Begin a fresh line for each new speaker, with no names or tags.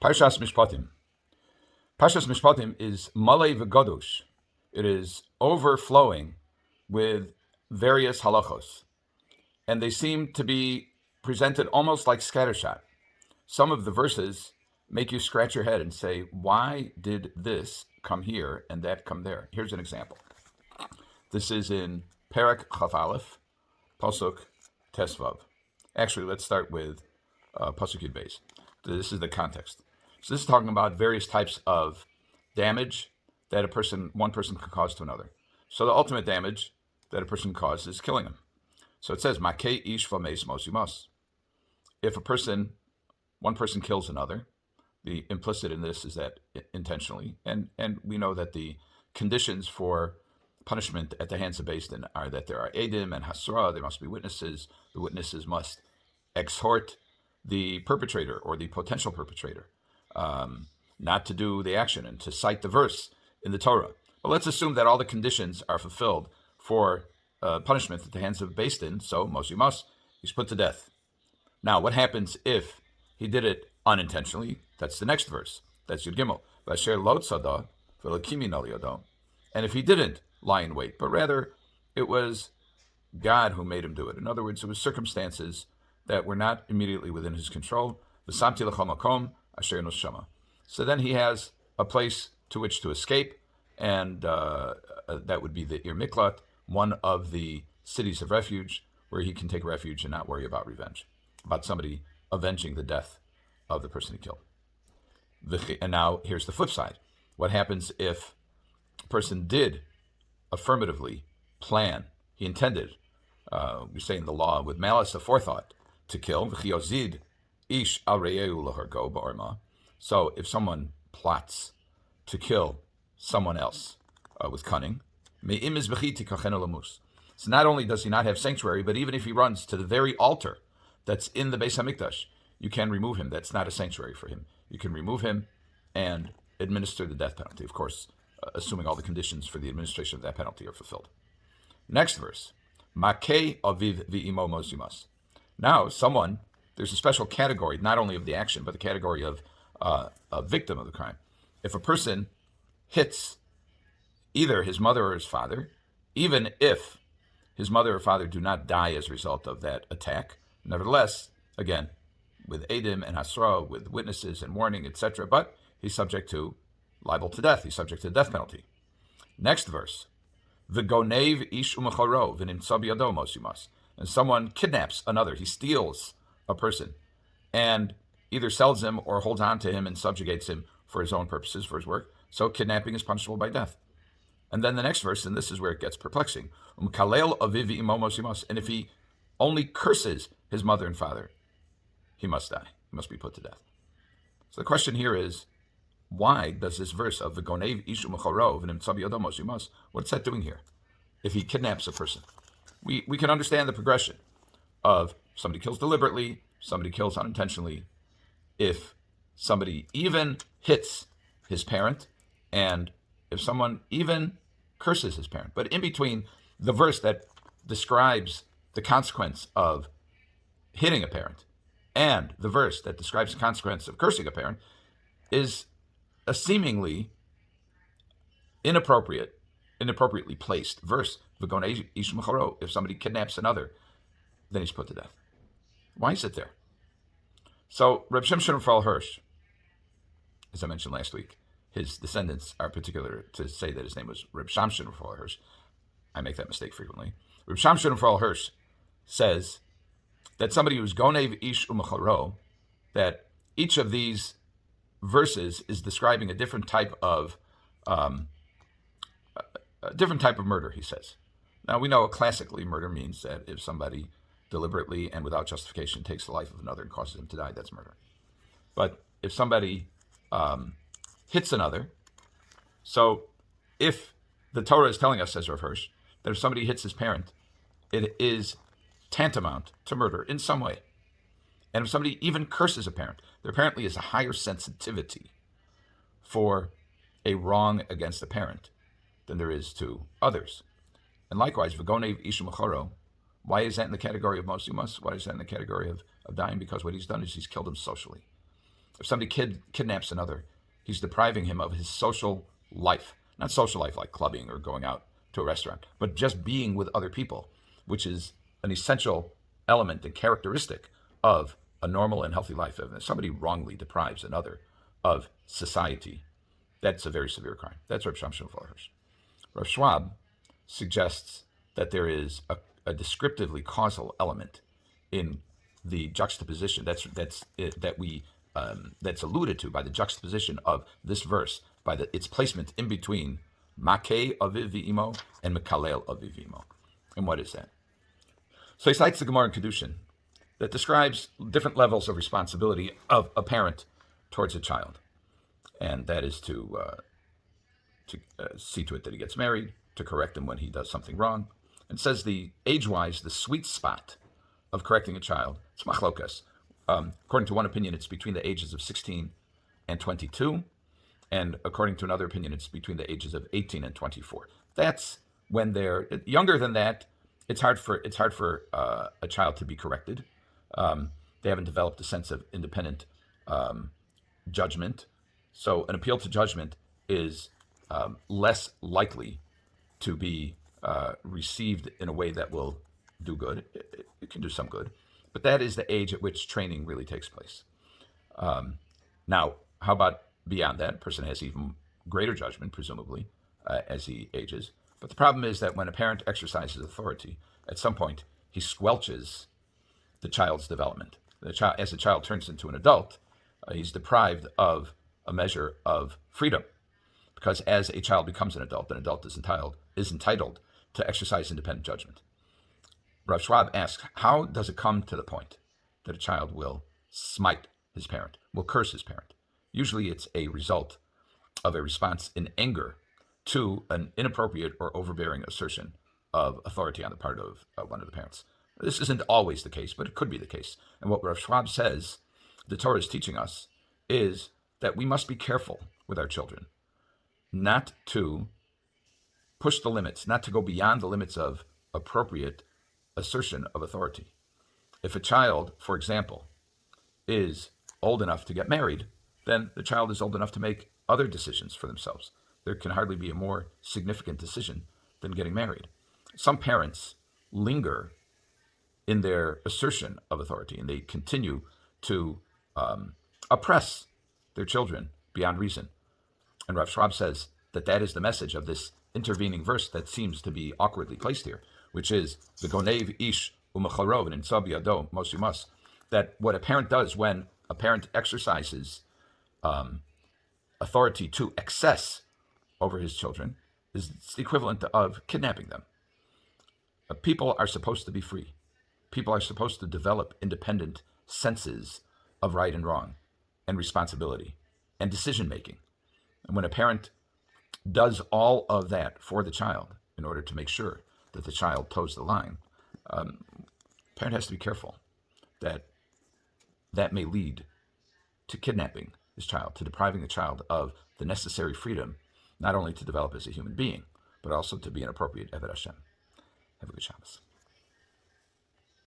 Parshas Mishpatim. Parshas Mishpatim is malei v'gadosh. It is overflowing with various halachos, and they seem to be presented almost like scattershot. Some of the verses make you scratch your head and say, why did this come here and that come there? Here's an example. This is in Perek Chaf Aleph, Pasuk Tesvav. Actually, let's start with Pasuk Yud Beis. This is the context. So this is talking about various types of damage that one person can cause to another. So the ultimate damage that a person causes is killing him. So it says, Makei ish v'meis mos yumas. If one person kills another, the implicit in this is that intentionally, and we know that the conditions for punishment at the hands of Beis are that there are edim and hasra, there must be witnesses. The witnesses must exhort the perpetrator or the potential perpetrator not to do the action and to cite the verse in the Torah. But let's assume that all the conditions are fulfilled for punishment at the hands of Beis Din, so mos yumas, he's put to death. Now, what happens if he did it unintentionally? That's the next verse. That's Yud Gimel. V'asher lo tzada v'lo al yodo. And if he didn't lie in wait, but rather it was God who made him do it. In other words, it was circumstances that were not immediately within his control. V'samti l'chol makom asher noshama. So then he has a place to which to escape, and that would be the Ir Miklat, one of the cities of refuge, where he can take refuge and not worry about revenge, about somebody avenging the death of the person he killed. And now here's the flip side. What happens if a person did affirmatively plan, he intended, we say in the law, with malice aforethought, to kill? Ish al re'ehu lahargo ba'orma. So if someone plots to kill someone else with cunning, so not only does he not have sanctuary, but even if he runs to the very altar that's in the Beis HaMikdash, you can remove him. That's not a sanctuary for him. You can remove him and administer the death penalty, of course, assuming all the conditions for the administration of that penalty are fulfilled. Next verse, Makei aviv v'imo mos yumas. Now, there's a special category, not only of the action, but the category of a victim of the crime. If a person hits either his mother or his father, even if his mother or father do not die as a result of that attack, nevertheless, again, with edim and hasra, with witnesses and warning, etc., but he's subject to liable to death. He's subject to the death penalty. Next verse, v'gonev ish umacharo v'nimtza biyado mos yumas. And someone kidnaps another. He steals a person and either sells him or holds on to him and subjugates him for his own purposes, for his work. So kidnapping is punishable by death. And then the next verse, and this is where it gets perplexing. Kalel aviv v'imo mos yumas. And if he only curses his mother and father, he must die. He must be put to death. So the question here is, why does this verse of v'gonev ish umacharo v'nimtza biyado mos yumas, what's that doing here? If he kidnaps a person, we can understand the progression of somebody kills deliberately, somebody kills unintentionally. If somebody even hits his parent, and if someone even curses his parent. But in between the verse that describes the consequence of hitting a parent and the verse that describes the consequence of cursing a parent is a seemingly inappropriately placed verse. If somebody kidnaps another, then he's put to death. Why is it there? So Reb Shamshom Refael Hirsch, as I mentioned last week, his descendants are particular to say that his name was Reb Shamshom Refael Hirsch. I make that mistake frequently. Reb Shamshom Refael Hirsch says that somebody who's gonev ish umacharo, that each of these verses is describing a different type of murder, he says. Now, we know classically murder means that if somebody deliberately and without justification takes the life of another and causes him to die, that's murder. But if somebody hits another, so if the Torah is telling us, says Rav Hirsch, that if somebody hits his parent, it is tantamount to murder in some way. And if somebody even curses a parent, there apparently is a higher sensitivity for a wrong against a parent than there is to others. And likewise, v'gonev ish umacharo, why is that in the category of mos yumas? Why is that in the category of dying? Because what he's done is he's killed him socially. If somebody kidnaps another, he's depriving him of his social life. Not social life like clubbing or going out to a restaurant, but just being with other people, which is an essential element and characteristic of a normal and healthy life. If somebody wrongly deprives another of society, that's a very severe crime. That's Reb Shamshom Hirsch. Rav Schwab suggests that there is a descriptively causal element in the juxtaposition that's alluded to by the juxtaposition of this verse, by its placement in between Makeh aviv v'imo and Mekalel aviv v'imo. And what is that? So he cites the Gemara in Kiddushin that describes different levels of responsibility of a parent towards a child, and that is to see to it that he gets married, to correct him when he does something wrong, and says the age-wise, the sweet spot of correcting a child, it's machlokas. According to one opinion, it's between the ages of 16 and 22, and according to another opinion, it's between the ages of 18 and 24. That's when they're younger than that. It's hard for a child to be corrected. They haven't developed a sense of independent judgment, so an appeal to judgment is less likely to be received in a way that will do good. It can do some good, but that is the age at which training really takes place. Now, how about beyond that? A person has even greater judgment, presumably, as he ages. But the problem is that when a parent exercises authority, at some point he squelches the child's development. As the child turns into an adult, he's deprived of a measure of freedom, because as a child becomes an adult is entitled to exercise independent judgment. Rav Schwab asks, how does it come to the point that a child will smite his parent, will curse his parent? Usually it's a result of a response in anger to an inappropriate or overbearing assertion of authority on the part of one of the parents. This isn't always the case, but it could be the case. And what Rav Schwab says the Torah is teaching us is that we must be careful with our children, not to push the limits, not to go beyond the limits of appropriate assertion of authority. If a child, for example, is old enough to get married, then the child is old enough to make other decisions for themselves. There can hardly be a more significant decision than getting married. Some parents linger in their assertion of authority, and they continue to oppress their children beyond reason. And Rav Schwab says that is the message of this intervening verse that seems to be awkwardly placed here, which is the gonev ish umacharov and insav yado mosumas, that what a parent does when a parent exercises authority to excess over his children is the equivalent of kidnapping them. People are supposed to be free. People are supposed to develop independent senses of right and wrong and responsibility and decision making. And when a parent does all of that for the child in order to make sure that the child toes the line, parent has to be careful that may lead to kidnapping his child, to depriving the child of the necessary freedom, not only to develop as a human being, but also to be an appropriate Eved Hashem. Have a good Shabbos.